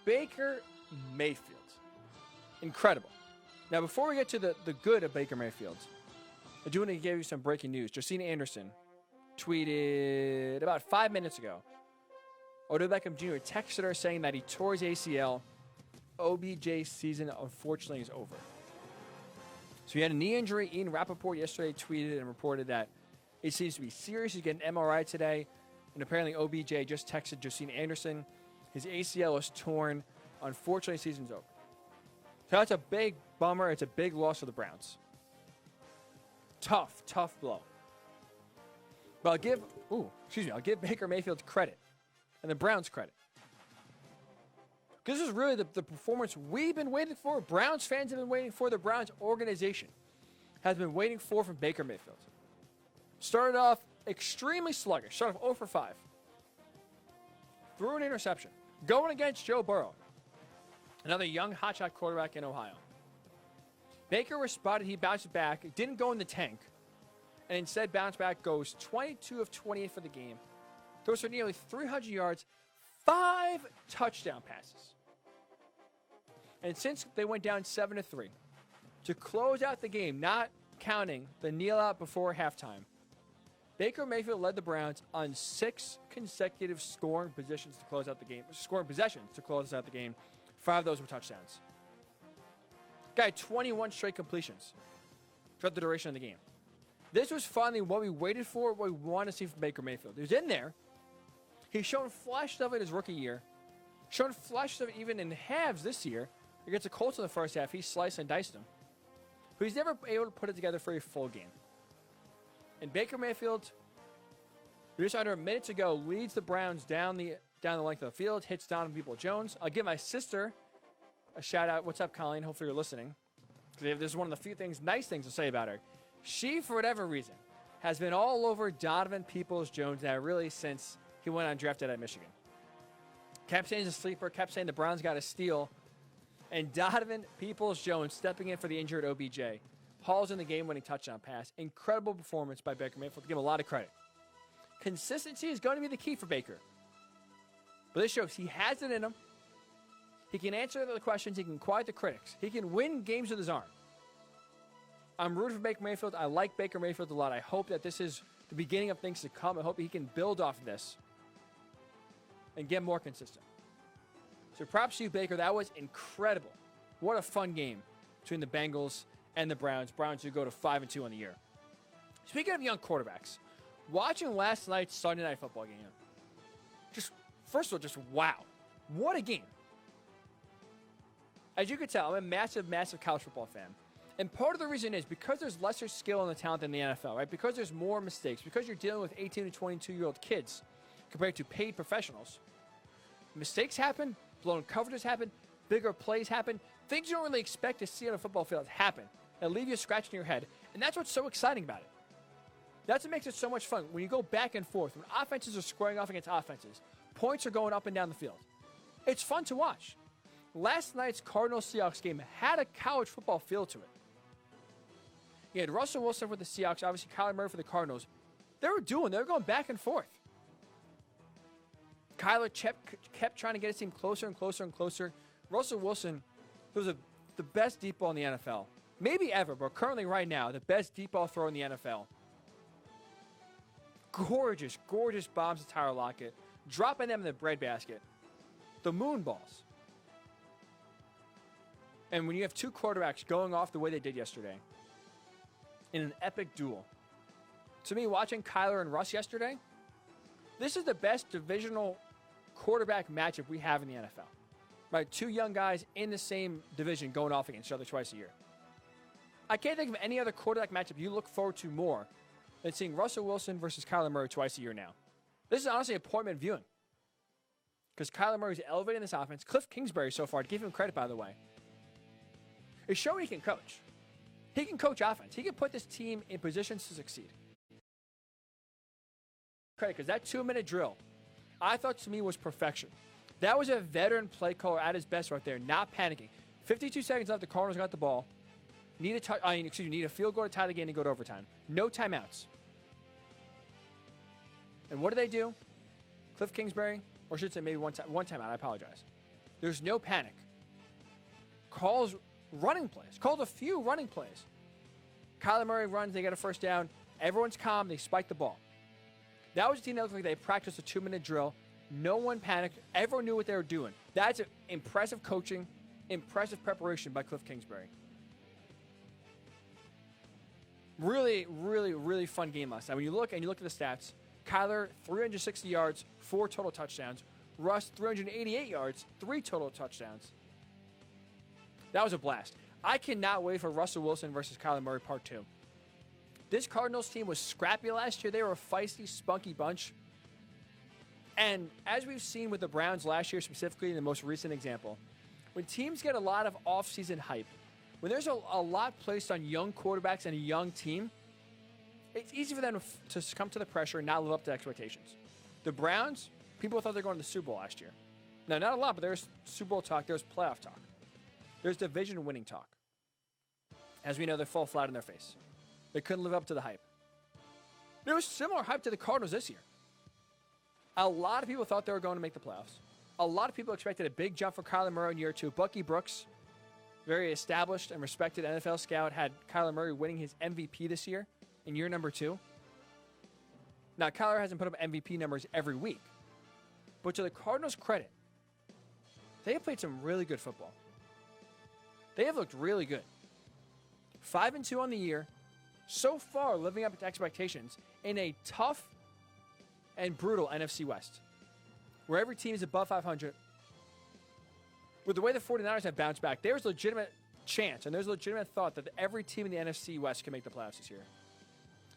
Baker Mayfield. Incredible. Now, before we get to the good of Baker Mayfield, I do want to give you some breaking news. Josina Anderson tweeted about 5 minutes ago. Odell Beckham Jr. texted her saying that he tore his ACL. OBJ's season, unfortunately, is over. So he had a knee injury. Ian Rappaport yesterday tweeted and reported that it seems to be serious. He's getting an MRI today. And apparently OBJ just texted Josina Anderson. His ACL is torn. Unfortunately, season's over. So that's a big bummer. It's a big loss for the Browns. Tough blow. But I'll give Baker Mayfield credit and the Browns credit. Because this is really the performance we've been waiting for. Browns fans have been waiting for. The Browns organization has been waiting for from Baker Mayfield. Started off extremely sluggish. Started off 0 for 5. Threw an interception. Going against Joe Burrow. Another young hotshot quarterback in Ohio. Baker responded. He bounced back. It didn't go in the tank. And instead bounced back. Goes 22 of 28 for the game. Goes for nearly 300 yards. 5 touchdown passes. And since they went down 7-3, to close out the game, not counting the kneel out before halftime, Baker Mayfield led the Browns on 6 consecutive scoring possessions to close out the game. 5 of those were touchdowns. Guy had 21 straight completions throughout the duration of the game. This was finally what we waited for, what we wanted to see from Baker Mayfield. He was in there. He's shown flashes of it his rookie year. Shown flashes of it even in halves this year. Against the Colts in the first half, he sliced and diced them. But he's never able to put it together for a full game. And Baker Mayfield, just under a minute to go, leads the Browns down the length of the field, hits Donovan Peoples-Jones. I'll give my sister a shout out. What's up, Colleen? Hopefully you're listening. Because this is one of the few nice things to say about her. She, for whatever reason, has been all over Donovan Peoples-Jones now really since he went undrafted at Michigan. Kept saying he's a sleeper, kept saying the Browns got a steal. And Donovan Peoples-Jones stepping in for the injured OBJ. Hauls in the game-winning touchdown pass. Incredible performance by Baker Mayfield. To give him a lot of credit. Consistency is going to be the key for Baker. But this shows he has it in him. He can answer the questions. He can quiet the critics. He can win games with his arm. I'm rooting for Baker Mayfield. I like Baker Mayfield a lot. I hope that this is the beginning of things to come. I hope he can build off of this and get more consistent. So props to you, Baker. That was incredible. What a fun game between the Bengals and the Browns. Browns who go to 5-2 on the year. Speaking of young quarterbacks, watching last night's Sunday Night Football game, first of all, wow. What a game. As you can tell, I'm a massive college football fan. And part of the reason is because there's lesser skill and talent in the NFL, right? Because there's more mistakes, because you're dealing with 18 to 22-year-old kids compared to paid professionals. Mistakes happen, blown coverages happen, bigger plays happen. Things you don't really expect to see on a football field happen and leave you scratching your head. And that's what's so exciting about it. That's what makes it so much fun. When you go back and forth, when offenses are squaring off against offenses, points are going up and down the field. It's fun to watch. Last night's Cardinals-Seahawks game had a college football feel to it. You had Russell Wilson for the Seahawks, obviously Kyler Murray for the Cardinals. They were going back and forth. Kyler kept trying to get his team closer and closer and closer. Russell Wilson, who's the best deep ball in the NFL, maybe ever, but currently right now, the best deep ball thrower in the NFL. Gorgeous bombs to Tyler Lockett, dropping them in the breadbasket. The moon balls. And when you have two quarterbacks going off the way they did yesterday, in an epic duel, to me, watching Kyler and Russ yesterday, this is the best divisional quarterback matchup we have in the NFL. Right? Two young guys in the same division going off against each other twice a year. I can't think of any other quarterback matchup you look forward to more than seeing Russell Wilson versus Kyler Murray twice a year now. This is honestly appointment viewing. Because Kyler Murray's elevating this offense. Kliff Kingsbury so far, to give him credit, by the way, is showing he can coach. He can coach offense. He can put this team in positions to succeed. Credit, because that 2-minute drill, I thought to me was perfection. That was a veteran play caller at his best right there, not panicking. 52 seconds left, the Cardinals got the ball. Need a field goal to tie the game and go to overtime. No timeouts. And what do? Kliff Kingsbury, or I should say maybe one timeout, I apologize. There's no panic. Calls running plays. Calls a few running plays. Kyler Murray runs, they get a first down. Everyone's calm, they spike the ball. That was a team that looked like they practiced a 2-minute drill. No one panicked. Everyone knew what they were doing. That's impressive coaching, impressive preparation by Kliff Kingsbury. Really, really, really fun game last night. When you look at the stats, Kyler, 360 yards, 4 total touchdowns. Russ, 388 yards, 3 total touchdowns. That was a blast. I cannot wait for Russell Wilson versus Kyler Murray Part 2. This Cardinals team was scrappy last year. They were a feisty, spunky bunch. And as we've seen with the Browns last year, specifically in the most recent example, when teams get a lot of offseason hype, when there's a lot placed on young quarterbacks and a young team, it's easy for them to succumb to the pressure and not live up to expectations. The Browns, people thought they were going to the Super Bowl last year. Now, not a lot, but there's Super Bowl talk. There's playoff talk. There's division winning talk. As we know, they fall flat on their face. They couldn't live up to the hype. There was similar hype to the Cardinals this year. A lot of people thought they were going to make the playoffs. A lot of people expected a big jump for Kyler Murray in year 2. Bucky Brooks, very established and respected NFL scout, had Kyler Murray winning his MVP this year in year number 2. Now, Kyler hasn't put up MVP numbers every week. But to the Cardinals' credit, they have played some really good football. They have looked really good. 5-2 on the year. So far, living up to expectations in a tough and brutal NFC West, where every team is above 500. With the way the 49ers have bounced back, there's legitimate chance and there's legitimate thought that every team in the NFC West can make the playoffs this year.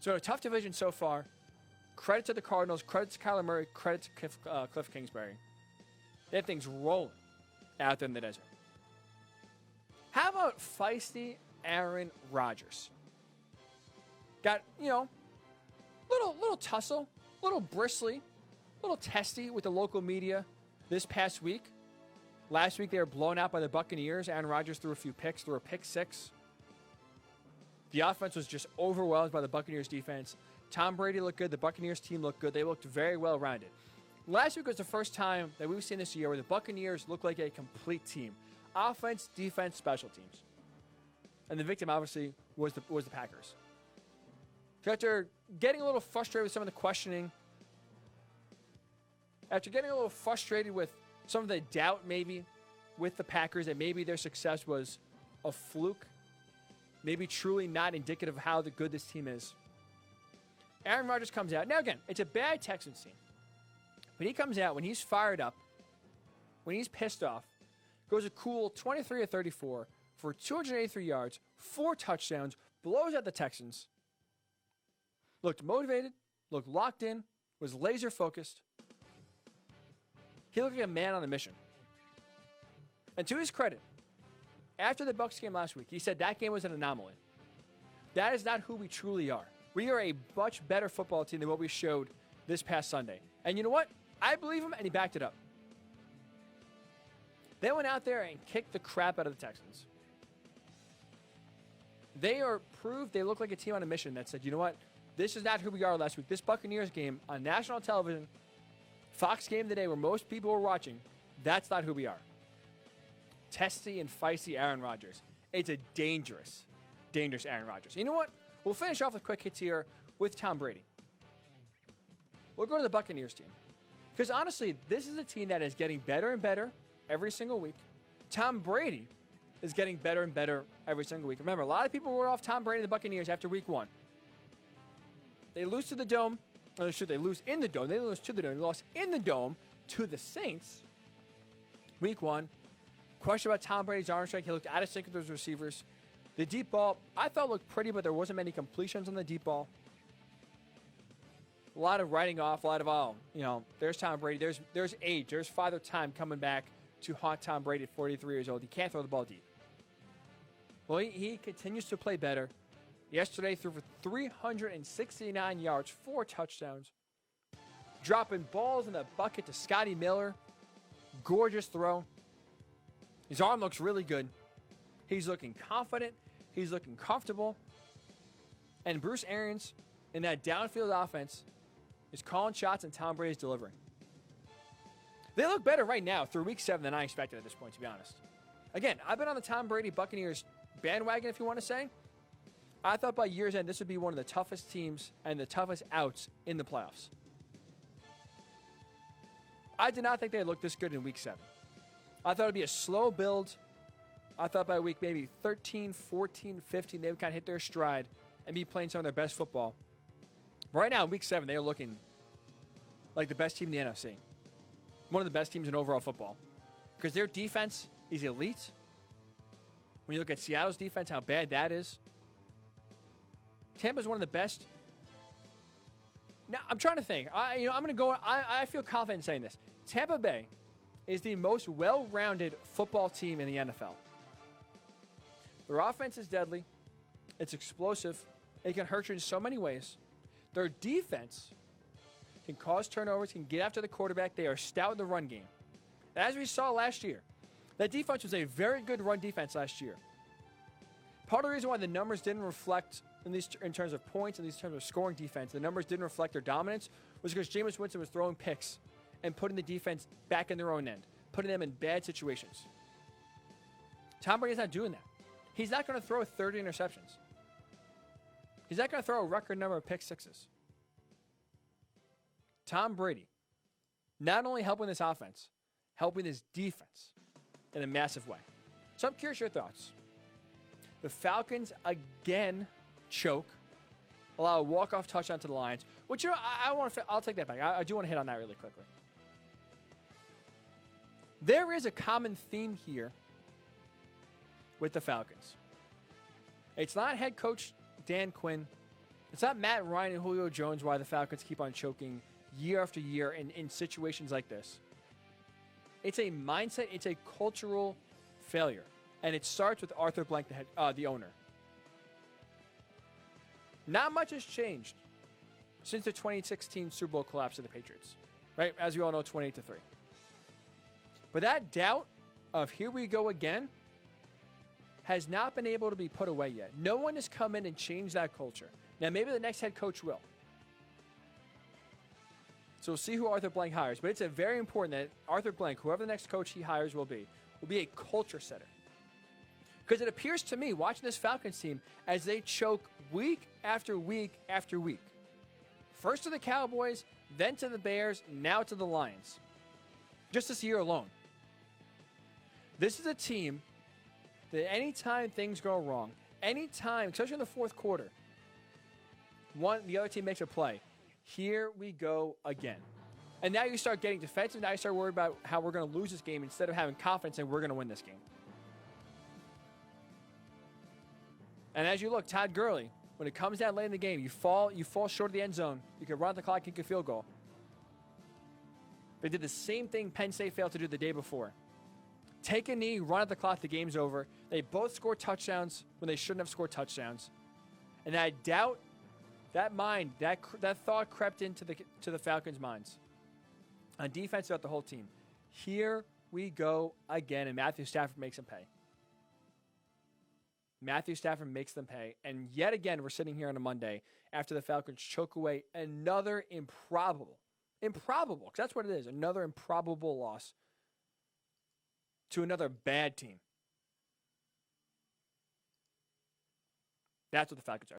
So a tough division so far. Credit to the Cardinals, credit to Kyler Murray, credit to Kliff Kingsbury. They have things rolling out there in the desert. How about feisty Aaron Rodgers? Got, little tussle, little bristly, little testy with the local media this past week. Last week they were blown out by the Buccaneers. Aaron Rodgers threw a few picks, threw a pick 6. The offense was just overwhelmed by the Buccaneers defense. Tom Brady looked good. The Buccaneers team looked good. They looked very well rounded. Last week was the first time that we've seen this year where the Buccaneers looked like a complete team. Offense, defense, special teams. And the victim, obviously, was the Packers. So after getting a little frustrated with some of the questioning, after getting a little frustrated with some of the doubt maybe with the Packers that maybe their success was a fluke, maybe truly not indicative of how good this team is, Aaron Rodgers comes out. Now, again, it's a bad Texans team. But he comes out when he's fired up, when he's pissed off, goes a cool 23 of 34 for 283 yards, 4 touchdowns, blows out the Texans, looked motivated, looked locked in, was laser focused. He looked like a man on a mission. And to his credit, after the Bucs game last week, he said that game was an anomaly. That is not who we truly are. We are a much better football team than what we showed this past Sunday. And you know what? I believe him, and he backed it up. They went out there and kicked the crap out of the Texans. They look like a team on a mission that said, you know what? This is not who we are last week. This Buccaneers game on national television, Fox game today where most people were watching, that's not who we are. Testy and feisty Aaron Rodgers. It's a dangerous, dangerous Aaron Rodgers. You know what? We'll finish off with quick hits here with Tom Brady. We'll go to the Buccaneers team. Because honestly, this is a team that is getting better and better every single week. Tom Brady is getting better and better every single week. Remember, a lot of people were off Tom Brady and the Buccaneers after week 1. They lose to the Dome. Or should they lose in the Dome? They lose to the Dome. They lost in the Dome to the Saints. Week 1. Question about Tom Brady's arm strength. He looked out of sync with those receivers. The deep ball, I thought looked pretty, but there wasn't many completions on the deep ball. A lot of writing off, a lot of, there's Tom Brady. There's age. There's father time coming back to haunt Tom Brady at 43 years old. He can't throw the ball deep. Well, he continues to play better. Yesterday, threw for 369 yards, 4 touchdowns. Dropping balls in the bucket to Scotty Miller. Gorgeous throw. His arm looks really good. He's looking confident. He's looking comfortable. And Bruce Arians in that downfield offense is calling shots and Tom Brady's delivering. They look better right now through week 7 than I expected at this point, to be honest. Again, I've been on the Tom Brady Buccaneers bandwagon, if you want to say. I thought by year's end, this would be one of the toughest teams and the toughest outs in the playoffs. I did not think they'd look this good in week 7. I thought it would be a slow build. I thought by week maybe 13, 14, 15, they would kind of hit their stride and be playing some of their best football. Right now, in week 7, they are looking like the best team in the NFC. One of the best teams in overall football. Because their defense is elite. When you look at Seattle's defense, how bad that is. Tampa's one of the best. Now, I'm trying to think. I'm going to go. I feel confident in saying this. Tampa Bay is the most well-rounded football team in the NFL. Their offense is deadly. It's explosive. It can hurt you in so many ways. Their defense can cause turnovers, can get after the quarterback. They are stout in the run game. As we saw last year, that defense was a very good run defense last year. Part of the reason why the numbers didn't reflect in terms of points and in terms of scoring defense, the numbers didn't reflect their dominance, was because Jameis Winston was throwing picks and putting the defense back in their own end, putting them in bad situations. Tom Brady's not doing that. He's not going to throw 30 interceptions. He's not going to throw a record number of pick sixes. Tom Brady, not only helping this offense, helping this defense in a massive way. So I'm curious your thoughts. The Falcons again choke, allow a walk-off touchdown to the Lions, which I'll take that back. I do want to hit on that really quickly. There is a common theme here with the Falcons. It's not head coach Dan Quinn. It's not Matt Ryan and Julio Jones why the Falcons keep on choking year after year in situations like this. It's a mindset. It's a cultural failure. And it starts with Arthur Blank, the owner. Not much has changed since the 2016 Super Bowl collapse of the Patriots. Right? As we all know, 28-3. But that doubt of here we go again has not been able to be put away yet. No one has come in and changed that culture. Now, maybe the next head coach will. So we'll see who Arthur Blank hires. But it's very important that Arthur Blank, whoever the next coach he hires will be a culture setter. Because it appears to me, watching this Falcons team, as they choke week after week after week. First to the Cowboys, then to the Bears, now to the Lions. Just this year alone. This is a team that anytime things go wrong, anytime, especially in the fourth quarter, the other team makes a play. Here we go again. And now you start getting defensive. Now you start worried about how we're going to lose this game instead of having confidence that we're going to win this game. And as you look, Todd Gurley, when it comes down late in the game, you fall short of the end zone. You can run out the clock, kick a field goal. They did the same thing Penn State failed to do the day before. Take a knee, run out the clock, the game's over. They both scored touchdowns when they shouldn't have scored touchdowns. And that doubt, that mind, that thought crept into the Falcons' minds. On defense, throughout the whole team. Here we go again, and Matthew Stafford makes them pay. Matthew Stafford makes them pay. And yet again, we're sitting here on a Monday after the Falcons choke away another improbable, because that's what it is, another improbable loss to another bad team. That's what the Falcons are.